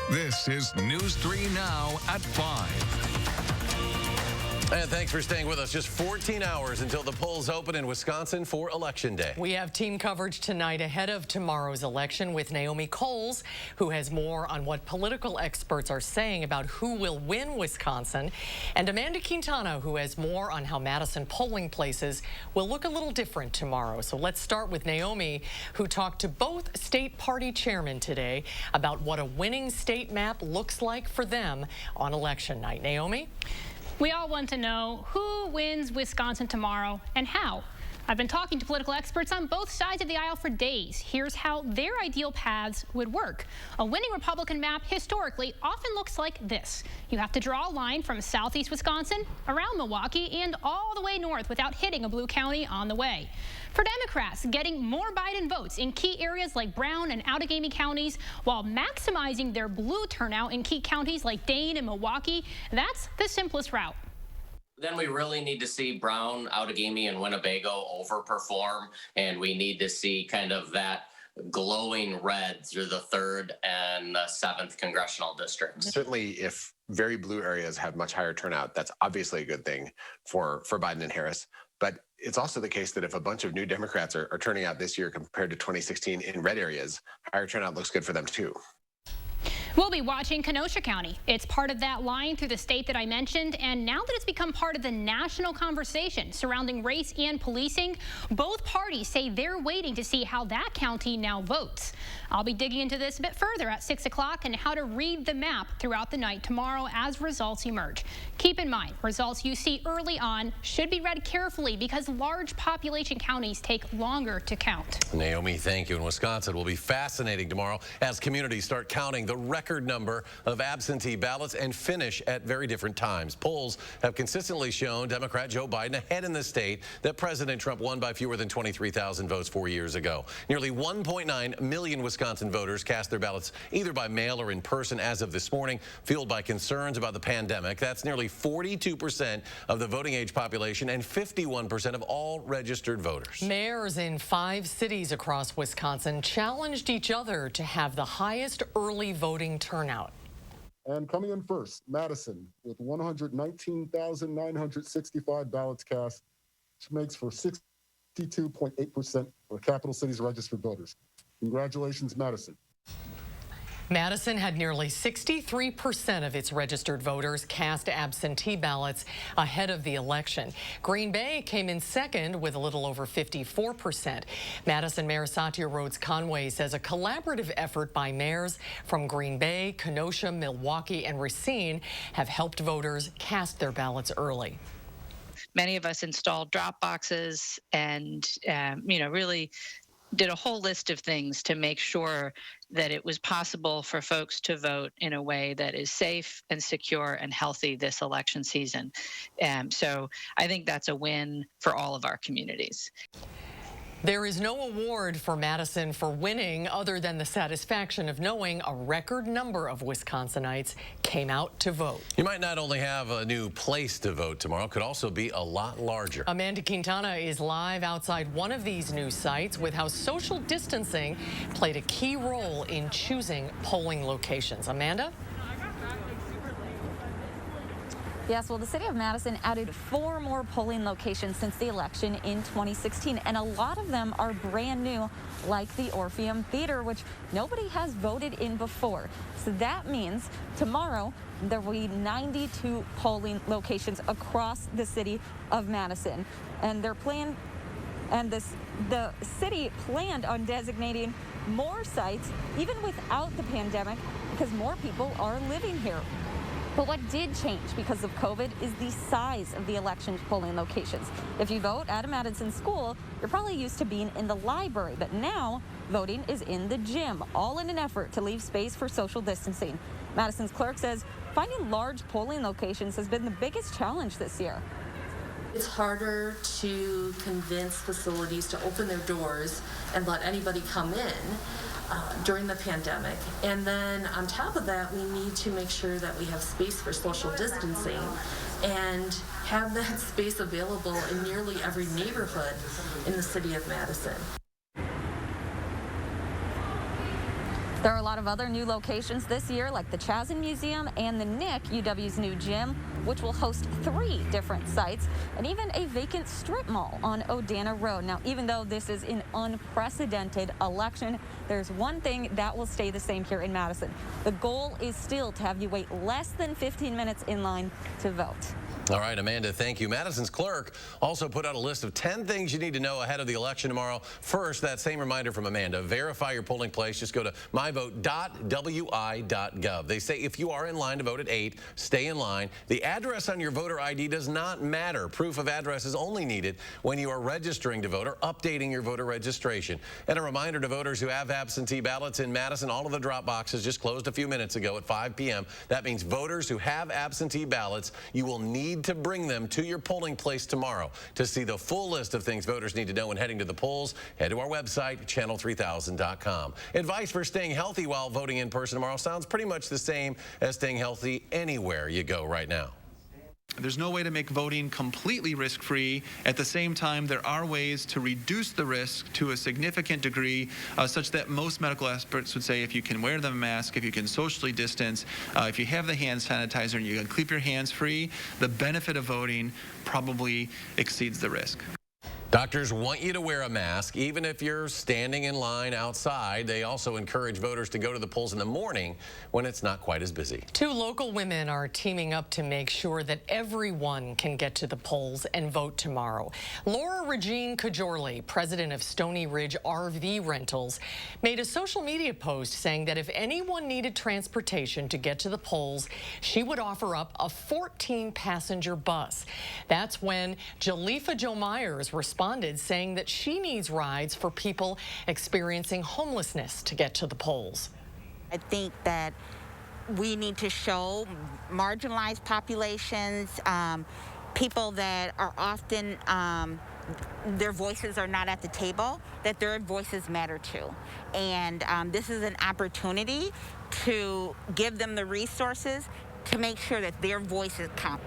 This is News 3 Now at 5. And thanks for staying with us. Just 14 hours until the polls open in Wisconsin for Election Day. We have team coverage tonight ahead of tomorrow's election with Naomi Coles, who has more on what political experts are saying about who will win Wisconsin, and Amanda Quintana, who has more on how Madison polling places will look a little different tomorrow. So let's start with Naomi, who talked to both state party chairmen today about what a winning state map looks like for them on election night. Naomi? We all want to know who wins Wisconsin tomorrow and how. I've been talking to political experts on both sides of the aisle for days. Here's how their ideal paths would work. A winning Republican map historically often looks like this. You have to draw a line from southeast Wisconsin, around Milwaukee, and all the way north without hitting a blue county on the way. For Democrats, getting more Biden votes in key areas like Brown and Outagamie counties while maximizing their blue turnout in key counties like Dane and Milwaukee, that's the simplest route. Then we really need to see Brown, Outagamie, and Winnebago overperform, and we need to see kind of that glowing red through the 3rd and the 7th congressional districts. Certainly, if very blue areas have much higher turnout, that's obviously a good thing for Biden and Harris. But it's also the case that if a bunch of new Democrats are turning out this year compared to 2016 in red areas, higher turnout looks good for them too. We'll be watching Kenosha County. It's part of that line through the state that I mentioned, and now that it's become part of the national conversation surrounding race and policing, both parties say they're waiting to see how that county now votes. I'll be digging into this a bit further at 6 o'clock and how to read the map throughout the night tomorrow as results emerge. Keep in mind, results you see early on should be read carefully because large population counties take longer to count. Naomi, thank you. In Wisconsin will be fascinating tomorrow as communities start counting the record number of absentee ballots and finish at very different times. Polls have consistently shown Democrat Joe Biden ahead in the state that President Trump won by fewer than 23,000 votes 4 years ago. Nearly 1.9 million Wisconsin voters cast their ballots either by mail or in person as of this morning, fueled by concerns about the pandemic. That's nearly 42% of the voting age population and 51% of all registered voters. Mayors in 5 cities across Wisconsin challenged each other to have the highest early voting turnout. And coming in first, Madison with 119,965 ballots cast, which makes for 62.8% of the capital city's registered voters. Congratulations, Madison. Madison had nearly 63% of its registered voters cast absentee ballots ahead of the election. Green Bay came in second with a little over 54%. Madison Mayor Satya Rhodes Conway says a collaborative effort by mayors from Green Bay, Kenosha, Milwaukee, and Racine have helped voters cast their ballots early. Many of us installed drop boxes and, really did a whole list of things to make sure that it was possible for folks to vote in a way that is safe and secure and healthy this election season. So I think that's a win for all of our communities. There is no award for Madison for winning other than the satisfaction of knowing a record number of Wisconsinites came out to vote. You might not only have a new place to vote tomorrow, it could also be a lot larger. Amanda Quintana is live outside one of these new sites with how social distancing played a key role in choosing polling locations. Amanda? Yes, well, the city of Madison added 4 more polling locations since the election in 2016, and a lot of them are brand new, like the Orpheum Theater, which nobody has voted in before. So that means tomorrow there will be 92 polling locations across the city of Madison, and the city planned on designating more sites even without the pandemic because more people are living here. But what did change because of COVID is the size of the election polling locations. If you vote at a Madison school, you're probably used to being in the library, but now voting is in the gym, all in an effort to leave space for social distancing. Madison's clerk says finding large polling locations has been the biggest challenge this year. It's harder to convince facilities to open their doors and let anybody come in during the pandemic. And then on top of that, we need to make sure that we have space for social distancing and have that space available in nearly every neighborhood in the city of Madison. There are a lot of other new locations this year, like the Chazen Museum and the Nick, UW's new gym, which will host 3 different sites, and even a vacant strip mall on Odana Road. Now, even though this is an unprecedented election, there's one thing that will stay the same here in Madison. The goal is still to have you wait less than 15 minutes in line to vote. All right, Amanda, thank you. Madison's clerk also put out a list of 10 things you need to know ahead of the election tomorrow. First, that same reminder from Amanda, verify your polling place. Just go to myvote.wi.gov. They say if you are in line to vote at 8, stay in line. The address on your voter ID does not matter. Proof of address is only needed when you are registering to vote or updating your voter registration. And a reminder to voters who have absentee ballots in Madison, all of the drop boxes just closed a few minutes ago at 5 p.m. That means voters who have absentee ballots, you will need to bring them to your polling place tomorrow. To see the full list of things voters need to know when heading to the polls, head to our website, channel3000.com. Advice for staying healthy while voting in person tomorrow sounds pretty much the same as staying healthy anywhere you go right now. There's no way to make voting completely risk-free. At the same time, there are ways to reduce the risk to a significant degree, such that most medical experts would say if you can wear the mask, if you can socially distance, if you have the hand sanitizer and you can keep your hands free, the benefit of voting probably exceeds the risk. Doctors want you to wear a mask, even if you're standing in line outside. They also encourage voters to go to the polls in the morning when it's not quite as busy. 2 local women are teaming up to make sure that everyone can get to the polls and vote tomorrow. Laura Regine Cajorley, president of Stony Ridge RV Rentals, made a social media post saying that if anyone needed transportation to get to the polls, she would offer up a 14-passenger bus. That's when Jalifa Jo Myers responded saying that she needs rides for people experiencing homelessness to get to the polls. I think that we need to show marginalized populations, people that are often, their voices are not at the table, that their voices matter too. And this is an opportunity to give them the resources to make sure that their voices count.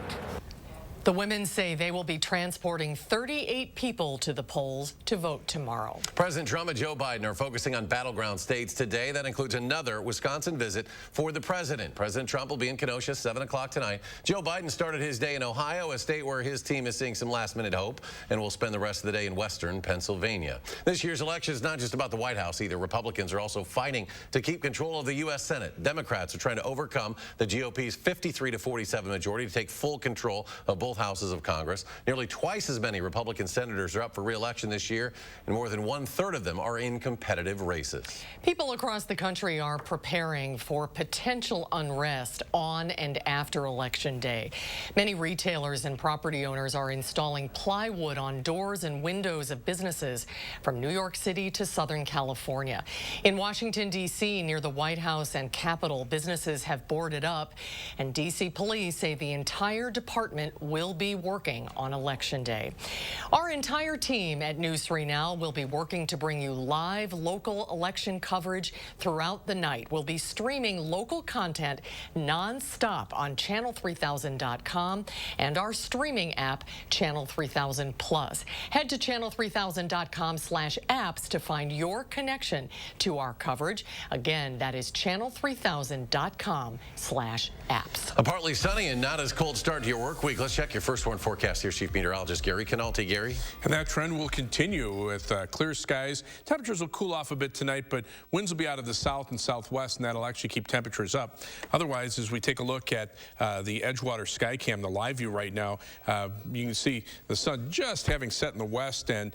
The women say they will be transporting 38 people to the polls to vote tomorrow. President Trump and Joe Biden are focusing on battleground states today. That includes another Wisconsin visit for the president. President Trump will be in Kenosha 7 o'clock tonight. Joe Biden started his day in Ohio, a state where his team is seeing some last-minute hope, and will spend the rest of the day in western Pennsylvania. This year's election is not just about the White House either. Republicans are also fighting to keep control of the U.S. Senate. Democrats are trying to overcome the GOP's 53-47 majority to take full control of both houses of Congress. Nearly twice as many Republican senators are up for re-election this year, and more than 1/3 of them are in competitive races. People across the country are preparing for potential unrest on and after Election Day. Many retailers and property owners are installing plywood on doors and windows of businesses from New York City to Southern California. In Washington, D.C., near the White House and Capitol, businesses have boarded up, and D.C. police say the entire department will be working on Election Day. Our entire team at News 3 Now will be working to bring you live local election coverage throughout the night. We'll be streaming local content non-stop on channel3000.com and our streaming app, Channel 3000 Plus. Head to channel3000.com/apps to find your connection to our coverage. Again, that is channel3000.com/apps. A partly sunny and not as cold start to your work week. Let's check your first one forecast. Here's Chief Meteorologist Gary Canalti. Gary? And that trend will continue with clear skies. Temperatures will cool off a bit tonight, but winds will be out of the south and southwest, and that'll actually keep temperatures up. Otherwise, as we take a look at the Edgewater Skycam, the live view right now, you can see the sun just having set in the west, and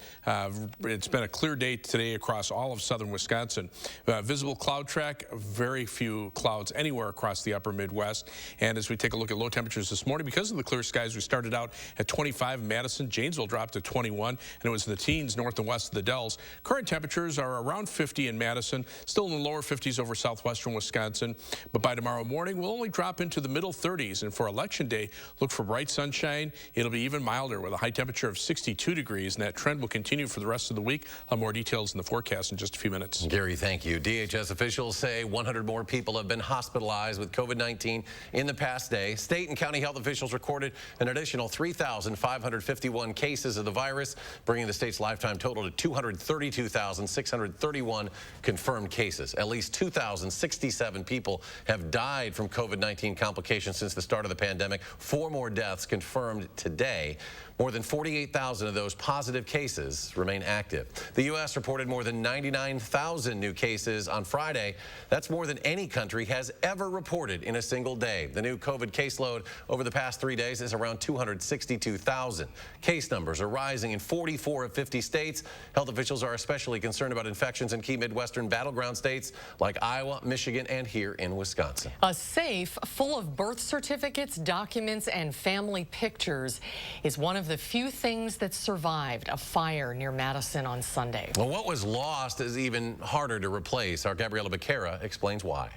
it's been a clear day today across all of southern Wisconsin. Visible cloud track, very few clouds anywhere across the upper Midwest. And as we take a look at low temperatures this morning, because of the clear skies, we started out at 25 in Madison. Janesville dropped to 21, and it was in the teens north and west of the Dells. Current temperatures are around 50 in Madison, still in the lower 50s over southwestern Wisconsin. But by tomorrow morning, we'll only drop into the middle 30s. And for Election Day, look for bright sunshine. It'll be even milder with a high temperature of 62 degrees, and that trend will continue for the rest of the week. I'll have more details in the forecast in just a few minutes. Gary, thank you. DHS officials say 100 more people have been hospitalized with COVID-19 in the past day. State and county health officials recorded an additional 3,551 cases of the virus, bringing the state's lifetime total to 232,631 confirmed cases. At least 2,067 people have died from COVID-19 complications since the start of the pandemic. 4 more deaths confirmed today. More than 48,000 of those positive cases remain active. The U.S. reported more than 99,000 new cases on Friday. That's more than any country has ever reported in a single day. The new COVID caseload over the past 3 days is around 262,000. Case numbers are rising in 44 of 50 states. Health officials are especially concerned about infections in key Midwestern battleground states like Iowa, Michigan, and here in Wisconsin. A safe full of birth certificates, documents, and family pictures is one of the few things that survived a fire near Madison on Sunday. Well, what was lost is even harder to replace. Our Gabriela Becerra explains why.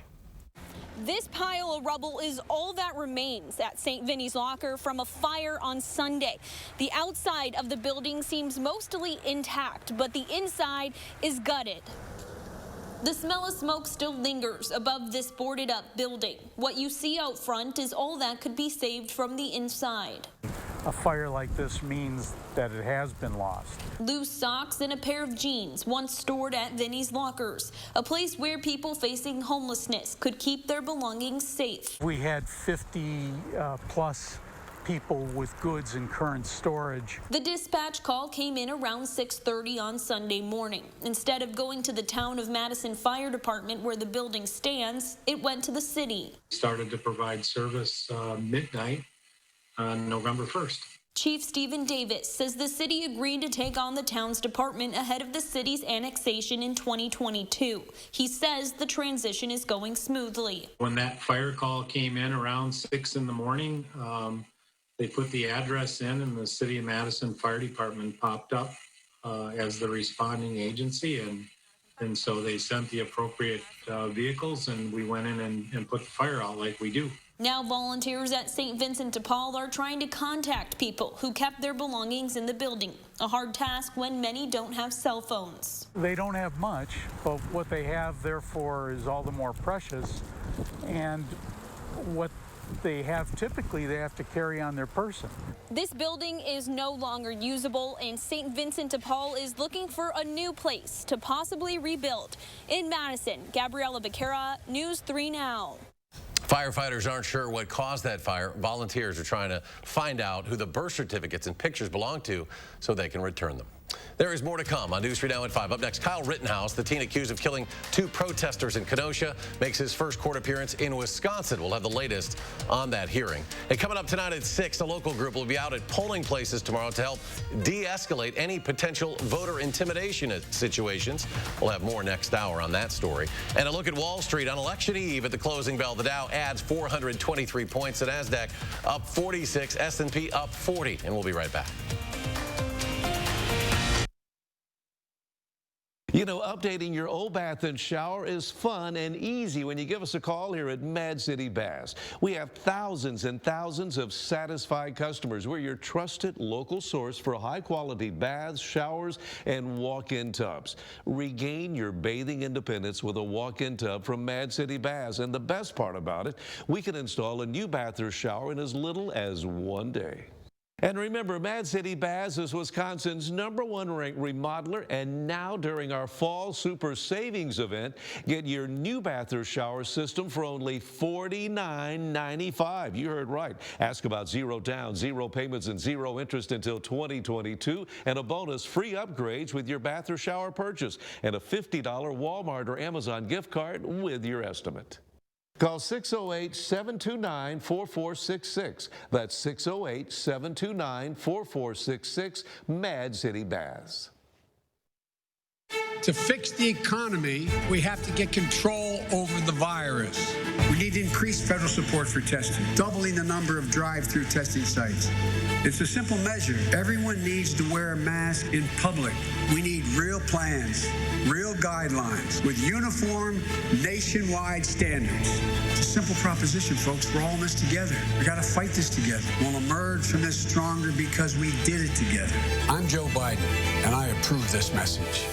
This pile of rubble is all that remains at St. Vinny's Locker from a fire on Sunday. The outside of the building seems mostly intact, but the inside is gutted. The smell of smoke still lingers above this boarded up building. What you see out front is all that could be saved from the inside. A fire like this means that it has been lost. Loose socks and a pair of jeans once stored at Vinny's Lockers, a place where people facing homelessness could keep their belongings safe. We had 50 plus people with goods in current storage. The dispatch call came in around 6:30 on Sunday morning. Instead of going to the Town of Madison Fire Department where the building stands, it went to the city. Started to provide service midnight on November 1st. Chief Stephen Davis says the city agreed to take on the town's department ahead of the city's annexation in 2022. He says the transition is going smoothly. When that fire call came in around 6 in the morning, they put the address in and the City of Madison Fire Department popped up as the responding agency. And so they sent the appropriate vehicles and we went in and put the fire out like we do. Now volunteers at St. Vincent de Paul are trying to contact people who kept their belongings in the building. A hard task when many don't have cell phones. They don't have much, but what they have therefore is all the more precious. And what they have typically, they have to carry on their person. This building is no longer usable, and St. Vincent de Paul is looking for a new place to possibly rebuild. In Madison, Gabriela Becerra, News 3 Now. Firefighters aren't sure what caused that fire. Volunteers are trying to find out who the birth certificates and pictures belong to so they can return them. There is more to come on News 3 Now at 5. Up next, Kyle Rittenhouse, the teen accused of killing 2 protesters in Kenosha, makes his first court appearance in Wisconsin. We'll have the latest on that hearing. And coming up tonight at 6, a local group will be out at polling places tomorrow to help de-escalate any potential voter intimidation situations. We'll have more next hour on that story. And a look at Wall Street on election eve at the closing bell. The Dow adds 423 points. The NASDAQ up 46, S&P up 40. And we'll be right back. You know, updating your old bath and shower is fun and easy when you give us a call here at Mad City Baths. We have thousands and thousands of satisfied customers. We're your trusted local source for high-quality baths, showers, and walk-in tubs. Regain your bathing independence with a walk-in tub from Mad City Baths. And the best part about it, we can install a new bath or shower in as little as 1 day. And remember, Mad City Baths is Wisconsin's #1 ranked remodeler, and now during our Fall Super Savings event, get your new bath or shower system for only $49.95. You heard right. Ask about 0 down, 0 payments, and 0 interest until 2022, and a bonus free upgrades with your bath or shower purchase, and a $50 Walmart or Amazon gift card with your estimate. Call 608-729-4466. That's 608-729-4466, Mad City Baths. To fix the economy, we have to get control over the virus. We need to increase federal support for testing, doubling the number of drive-through testing sites. It's a simple measure. Everyone needs to wear a mask in public. We need real plans, real guidelines with uniform nationwide standards. It's a simple proposition, folks. We're all in this together. We got to fight this together. We'll emerge from this stronger because we did it together. I'm Joe Biden, and I approve this message.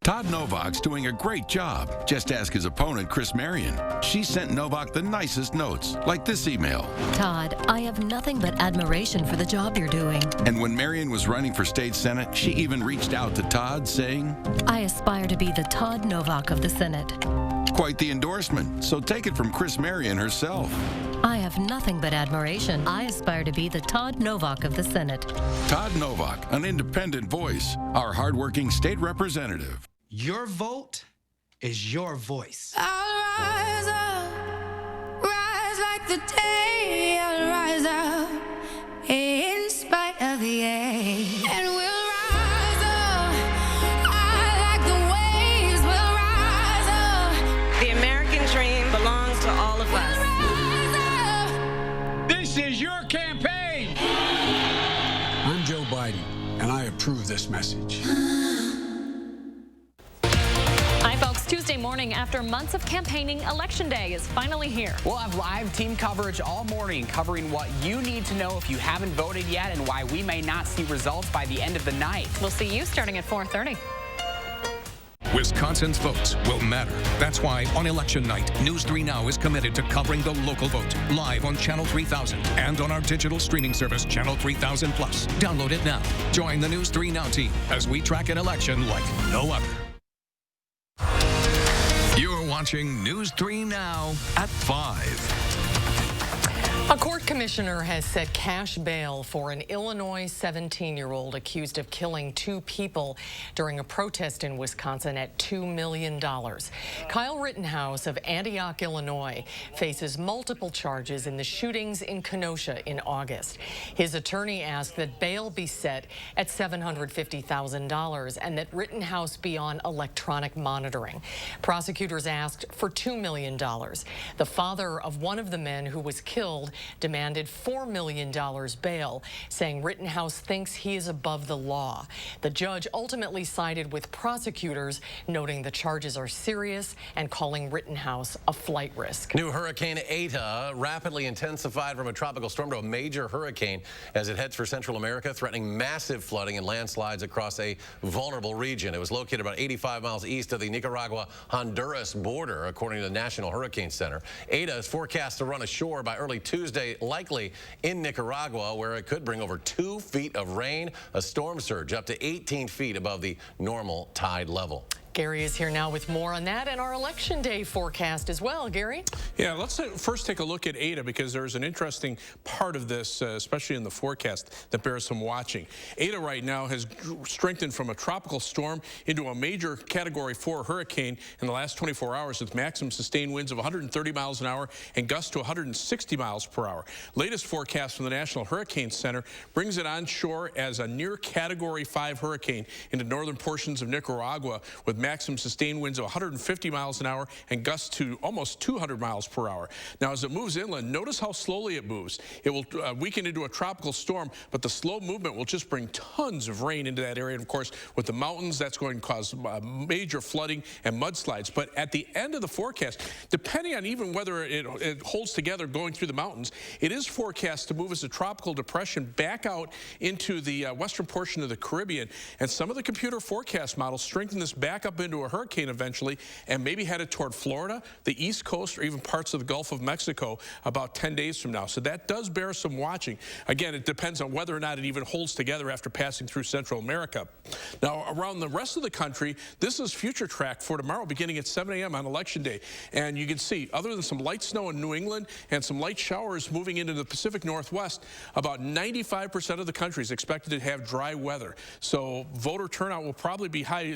Todd Novak's doing a great job. Just ask his opponent, Chris Marion. She sent Novak the nicest notes, like this email. Todd, I have nothing but admiration for the job you're doing. And when Marion was running for state senate, she even reached out to Todd saying, I aspire to be the Todd Novak of the Senate. Quite the endorsement, so take it from Chris Marion herself. I have nothing but admiration. I aspire to be the Todd Novak of the Senate. Todd Novak, an independent voice, our hardworking state representative. Your vote is your voice. I'll rise up, rise like the day. I'll rise up in spite of the age. And we'll rise up, high like the waves. We'll rise up. The American dream belongs to all of us. This is your campaign. I'm Joe Biden, and I approve this message. Hi, folks. Tuesday morning, after months of campaigning, Election Day is finally here. We'll have live team coverage all morning covering what you need to know if you haven't voted yet and why we may not see results by the end of the night. We'll see you starting at 4:30. Wisconsin's votes will matter. That's why on election night, News 3 Now is committed to covering the local vote live on Channel 3000 and on our digital streaming service, Channel 3000 Plus. Download it now. Join the News 3 Now team as we track an election like no other. You're watching News 3 Now at 5. A court commissioner has set cash bail for an Illinois 17-year-old accused of killing 2 people during a protest in Wisconsin at $2 million. Kyle Rittenhouse of Antioch, Illinois, faces multiple charges in the shootings in Kenosha in August. His attorney asked that bail be set at $750,000 and that Rittenhouse be on electronic monitoring. Prosecutors asked for $2 million. The father of one of the men who was killed demanded $4 million bail, saying Rittenhouse thinks he is above the law. The judge ultimately sided with prosecutors, noting the charges are serious and calling Rittenhouse a flight risk. New Hurricane Eta rapidly intensified from a tropical storm to a major hurricane as it heads for Central America, threatening massive flooding and landslides across a vulnerable region. It was located about 85 miles east of the Nicaragua-Honduras border, according to the National Hurricane Center. Eta is forecast to run ashore by early Tuesday, likely in Nicaragua, where it could bring over 2 feet of rain, a storm surge up to 18 feet above the normal tide level. Gary is here now with more on that and our Election Day forecast as well. Gary? Yeah, let's first take a look at Eta, because there's an interesting part of this, especially in the forecast, that bears some watching. Eta right now has strengthened from a tropical storm into a major Category 4 hurricane in the last 24 hours with maximum sustained winds of 130 miles an hour and gusts to 160 miles per hour. Latest forecast from the National Hurricane Center brings it onshore as a near Category 5 hurricane into northern portions of Nicaragua with maximum sustained winds of 150 miles an hour and gusts to almost 200 miles per hour. Now, as it moves inland, notice how slowly it moves. It will weaken into a tropical storm, but the slow movement will just bring tons of rain into that area. And of course, with the mountains, that's going to cause major flooding and mudslides. But at the end of the forecast, depending on even whether it holds together going through the mountains, it is forecast to move as a tropical depression back out into the western portion of the Caribbean. And some of the computer forecast models strengthen this back up into a hurricane eventually and maybe headed toward Florida, the East Coast, or even parts of the Gulf of Mexico about 10 days from now. So that does bear some watching. Again, it depends on whether or not it even holds together after passing through Central America. Now, around the rest of the country, this is future track for tomorrow beginning at 7 a.m. on Election Day. And you can see, other than some light snow in New England and some light showers moving into the Pacific Northwest, about 95% of the country is expected to have dry weather. So voter turnout will probably be high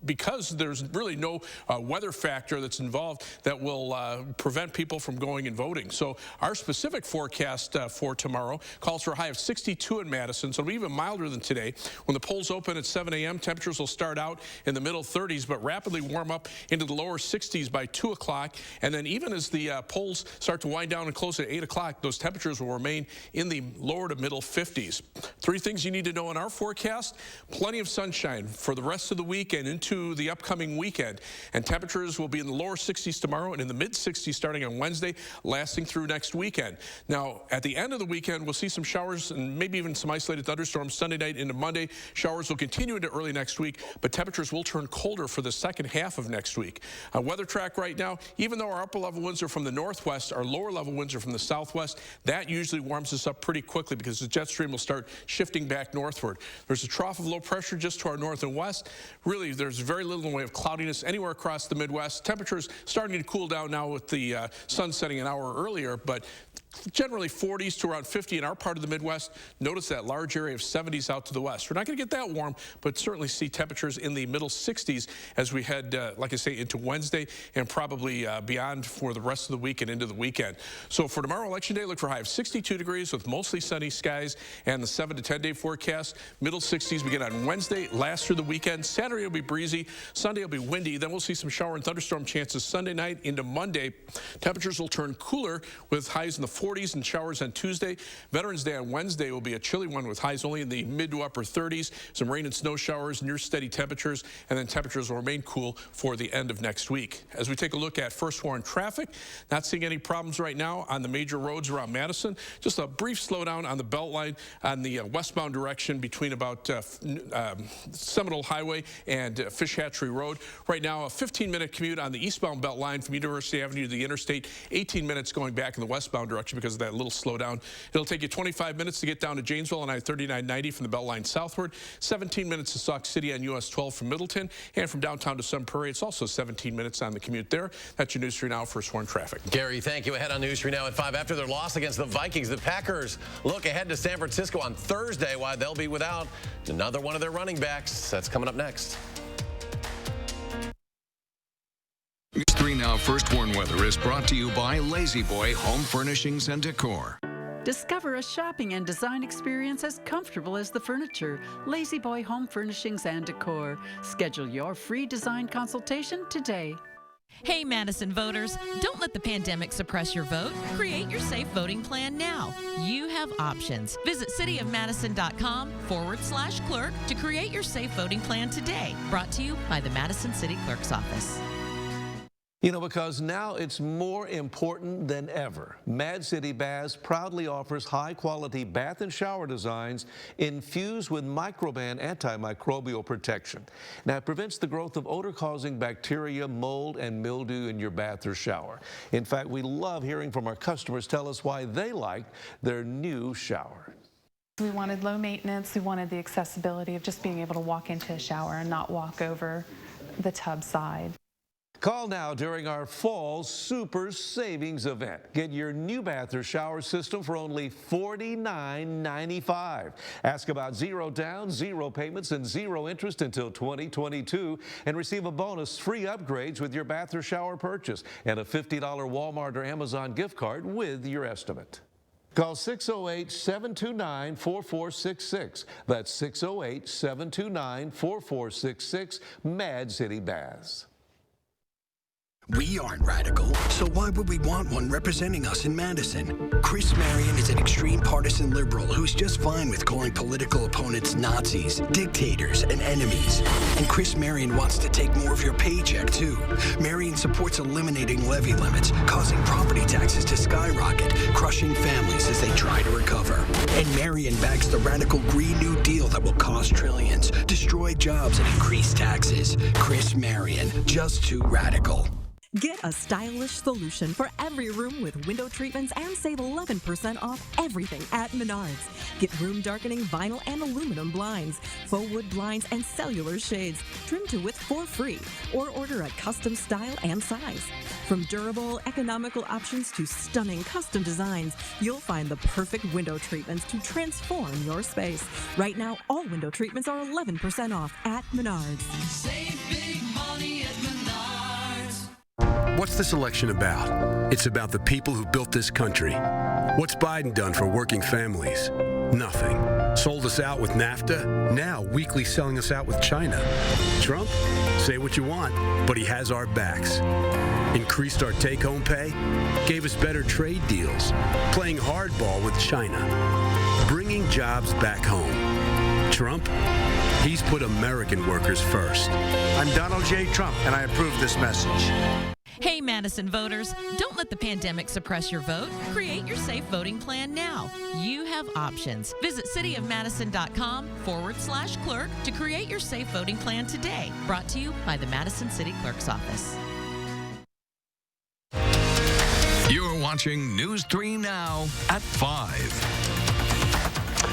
because there's really no weather factor that's involved that will prevent people from going and voting. So our specific forecast for tomorrow calls for a high of 62 in Madison, so it'll be even milder than today. When the polls open at 7 a.m., temperatures will start out in the middle 30s, but rapidly warm up into the lower 60s by 2 o'clock. And then even as the polls start to wind down and close at 8 o'clock, those temperatures will remain in the lower to middle 50s. 3 things you need to know in our forecast: plenty of sunshine for the rest of the week and into the the upcoming weekend. And temperatures will be in the lower 60s tomorrow and in the mid-60s starting on Wednesday, lasting through next weekend. Now, at the end of the weekend, we'll see some showers and maybe even some isolated thunderstorms Sunday night into Monday. Showers will continue into early next week, but temperatures will turn colder for the second half of next week. Weather track right now, even though our upper level winds are from the northwest, our lower level winds are from the southwest. That usually warms us up pretty quickly because the jet stream will start shifting back northward. There's a trough of low pressure just to our north and west. Really, there's very little in the way of cloudiness anywhere across the Midwest. Temperatures starting to cool down now with the sun setting an hour earlier, but generally 40s to around 50 in our part of the Midwest. Notice that large area of 70s out to the west. We're not going to get that warm, but certainly see temperatures in the middle 60s as we head, like I say, into Wednesday and probably beyond for the rest of the week and into the weekend. So for tomorrow, Election Day, look for a high of 62 degrees with mostly sunny skies and the 7 to 10 day forecast. Middle 60s begin on Wednesday, last through the weekend. Saturday will be breezy. Sunday will be windy. Then we'll see some shower and thunderstorm chances Sunday night into Monday. Temperatures will turn cooler with highs in the 40s and showers on Tuesday. Veterans Day on Wednesday will be a chilly one with highs only in the mid to upper 30s. Some rain and snow showers, near steady temperatures, and then temperatures will remain cool for the end of next week. As we take a look at first warn traffic, not seeing any problems right now on the major roads around Madison. Just a brief slowdown on the Beltline on the westbound direction between about Seminole Highway and Fish Hatchery Road. Right now, a 15-minute commute on the eastbound Beltline from University Avenue to the interstate, 18 minutes going back in the westbound direction because of that little slowdown. It'll take you 25 minutes to get down to Janesville on I-3990 from the Beltline southward, 17 minutes to Sauk City on US 12 from Middleton, and from downtown to Sun Prairie, it's also 17 minutes on the commute there. That's your News 3 Now first warn traffic. Gary, thank you. Ahead on News 3 Now at 5. After their loss against the Vikings, the Packers look ahead to San Francisco on Thursday, why they'll be without another one of their running backs. That's coming up next. News 3 Now First Warn Weather is brought to you by Lazy Boy Home Furnishings and Decor. Discover a shopping and design experience as comfortable as the furniture. Lazy Boy Home Furnishings and Decor. Schedule your free design consultation today. Hey, Madison voters, don't let the pandemic suppress your vote. Create your safe voting plan now. You have options. Visit cityofmadison.com/clerk to create your safe voting plan today. Brought to you by the Madison City Clerk's Office. You know, because now it's more important than ever. Mad City Baths proudly offers high-quality bath and shower designs infused with Microban antimicrobial protection. Now, it prevents the growth of odor-causing bacteria, mold, and mildew in your bath or shower. In fact, we love hearing from our customers tell us why they like their new shower. We wanted low maintenance. We wanted the accessibility of just being able to walk into a shower and not walk over the tub side. Call now during our fall Super Savings event. Get your new bath or shower system for only $49.95. Ask about zero down, zero payments, and zero interest until 2022, and receive a bonus free upgrades with your bath or shower purchase and a $50 Walmart or Amazon gift card with your estimate. Call 608-729-4466. That's 608-729-4466, Mad City Baths. We aren't radical, so why would we want one representing us in Madison? Chris Marion is an extreme partisan liberal who's just fine with calling political opponents Nazis, dictators, and enemies. And Chris Marion wants to take more of your paycheck, too. Marion supports eliminating levy limits, causing property taxes to skyrocket, crushing families as they try to recover. And Marion backs the radical Green New Deal that will cost trillions, destroy jobs, and increase taxes. Chris Marion, just too radical. Get a stylish solution for every room with window treatments and save 11% off everything at Menards. Get room darkening vinyl and aluminum blinds, faux wood blinds, and cellular shades, trim to width for free, or order a custom style and size. From durable, economical options to stunning custom designs, you'll find the perfect window treatments to transform your space. Right now, all window treatments are 11% off at Menards. Save big money at Menards. What's this election about? It's about the people who built this country. What's Biden done for working families? Nothing. Sold us out with NAFTA, now weekly selling us out with China. Trump? Say what you want, but he has our backs. Increased our take-home pay, gave us better trade deals, playing hardball with China, bringing jobs back home. Trump? He's put American workers first. I'm Donald J. Trump, and I approve this message. Hey, Madison voters, don't let the pandemic suppress your vote. Create your safe voting plan now. You have options. Visit cityofmadison.com/clerk to create your safe voting plan today. Brought to you by the Madison City Clerk's Office. You're watching News 3 Now at 5.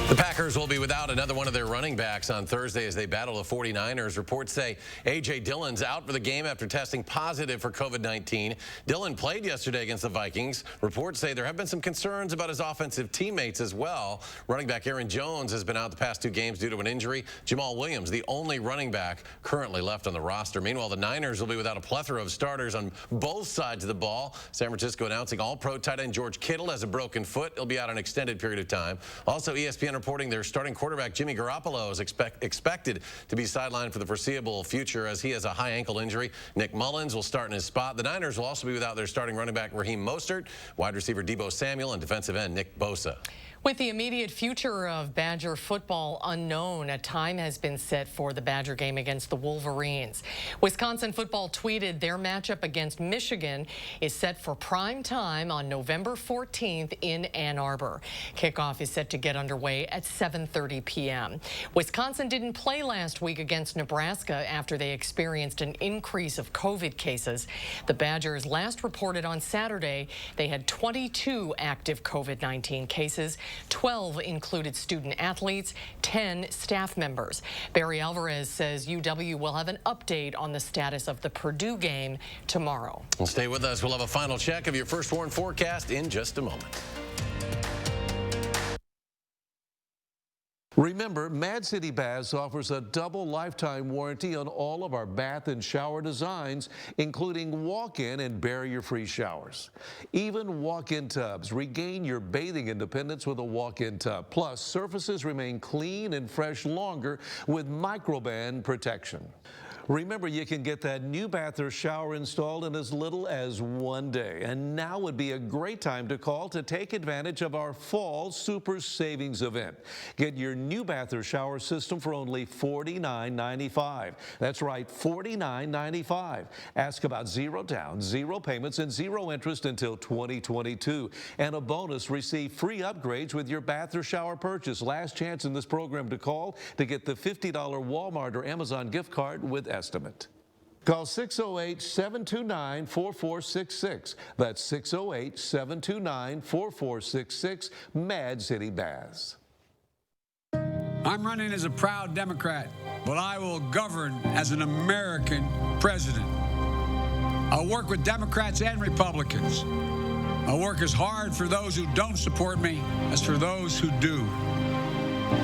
The Packers will be without another one of their running backs on Thursday as they battle the 49ers. Reports say A.J. Dillon's out for the game after testing positive for COVID-19. Dillon played yesterday against the Vikings. Reports say there have been some concerns about his offensive teammates as well. Running back Aaron Jones has been out the past 2 games due to an injury. Jamal Williams, the only running back currently left on the roster. Meanwhile, the Niners will be without a plethora of starters on both sides of the ball. San Francisco announcing All-Pro tight end George Kittle has a broken foot. He'll be out an extended period of time. Also, ESPN reporting their starting quarterback Jimmy Garoppolo is expected to be sidelined for the foreseeable future as he has a high ankle injury. Nick Mullins will start in his spot. The Niners will also be without their starting running back Raheem Mostert, wide receiver Deebo Samuel, and defensive end Nick Bosa. With the immediate future of Badger football unknown, a time has been set for the Badger game against the Wolverines. Wisconsin football tweeted their matchup against Michigan is set for prime time on November 14th in Ann Arbor. Kickoff is set to get underway at 7:30 p.m. Wisconsin didn't play last week against Nebraska after they experienced an increase of COVID cases. The Badgers last reported on Saturday they had 22 active COVID-19 cases. 12 included student athletes, 10 staff members. Barry Alvarez says UW will have an update on the status of the Purdue game tomorrow. Well, stay with us. We'll have a final check of your first warn forecast in just a moment. Remember, Mad City Baths offers a double lifetime warranty on all of our bath and shower designs, including walk-in and barrier-free showers. Even walk-in tubs. Regain your bathing independence with a walk-in tub. Plus, surfaces remain clean and fresh longer with microban protection. Remember, you can get that new bath or shower installed in as little as 1 day. And now would be a great time to call to take advantage of our fall super savings event. Get your new bath or shower system for only $49.95. That's right, $49.95. Ask about 0 down, 0 payments, and 0 interest until 2022. And a bonus, receive free upgrades with your bath or shower purchase. Last chance in this program to call to get the $50 Walmart or Amazon gift card with estimate. Call 608-729-4466. That's 608-729-4466. Mad City Baths. I'm running as a proud Democrat, but I will govern as an American president. I'll work with Democrats and Republicans. I'll work as hard for those who don't support me as for those who do.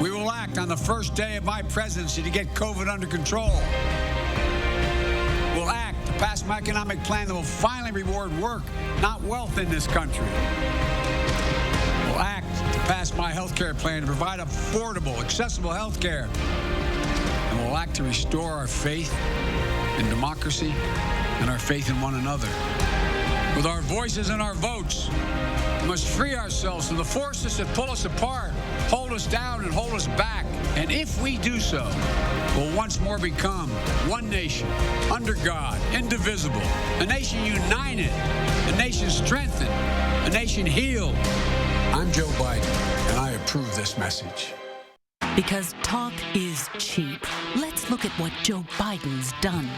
We will act on the first day of my presidency to get COVID under control. We'll act to pass my economic plan that will finally reward work, not wealth in this country. We'll act to pass my health care plan to provide affordable, accessible health care. And we'll act to restore our faith in democracy and our faith in one another. With our voices and our votes, we must free ourselves from the forces that pull us apart, hold us down, and hold us back. And if we do so, we'll once more become one nation, under God, indivisible, a nation united, a nation strengthened, a nation healed. I'm Joe Biden, and I approve this message. Because talk is cheap. Let's look at what Joe Biden's done.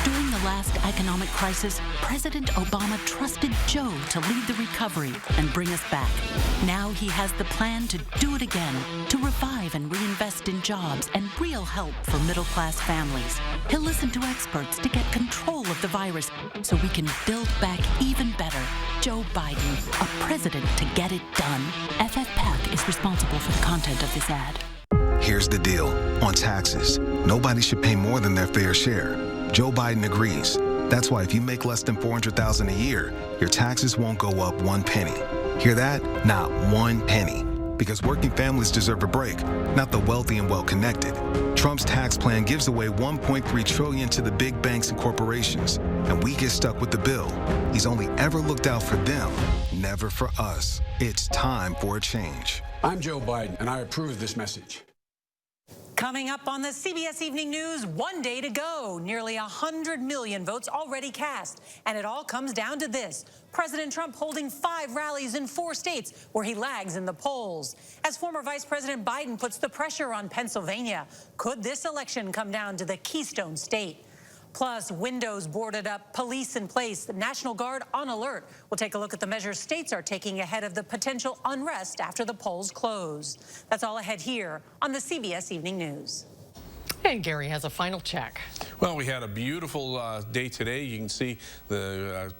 During the last economic crisis, President Obama trusted Joe to lead the recovery and bring us back. Now he has the plan to do it again, to revive and reinvest in jobs and real help for middle-class families. He'll listen to experts to get control of the virus so we can build back even better. Joe Biden, a president to get it done. FFPAC is responsible for the content of this ad. Here's the deal. On taxes, nobody should pay more than their fair share. Joe Biden agrees. That's why if you make less than $400,000 a year, your taxes won't go up 1 penny. Hear that? Not 1 penny. Because working families deserve a break, not the wealthy and well-connected. Trump's tax plan gives away $1.3 trillion to the big banks and corporations, and we get stuck with the bill. He's only ever looked out for them, never for us. It's time for a change. I'm Joe Biden, and I approve this message. Coming up on the CBS Evening News, 1 day to go. Nearly 100 million votes already cast. And it all comes down to this. President Trump holding 5 rallies in 4 states where he lags in the polls. As former Vice President Biden puts the pressure on Pennsylvania, could this election come down to the Keystone State? Plus, windows boarded up, police in place, the National Guard on alert. We'll take a look at the measures states are taking ahead of the potential unrest after the polls close. That's all ahead here on the CBS Evening News. And Gary has a final check. Well, we had a beautiful day today. You can see the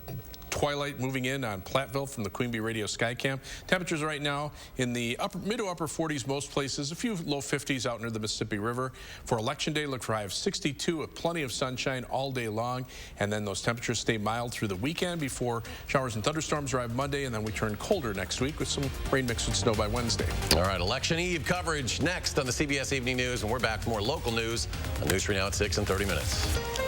twilight moving in on Platteville from the Queen Bee Radio Skycam. Temperatures right now in the mid to upper 40s most places, a few low 50s out near the Mississippi River. For Election Day, look for a high of 62 with plenty of sunshine all day long. And then those temperatures stay mild through the weekend before showers and thunderstorms arrive Monday, and then we turn colder next week with some rain mixed with snow by Wednesday. All right, Election Eve coverage next on the CBS Evening News, and we're back for more local news on News 3 Now at 6 in 30 minutes.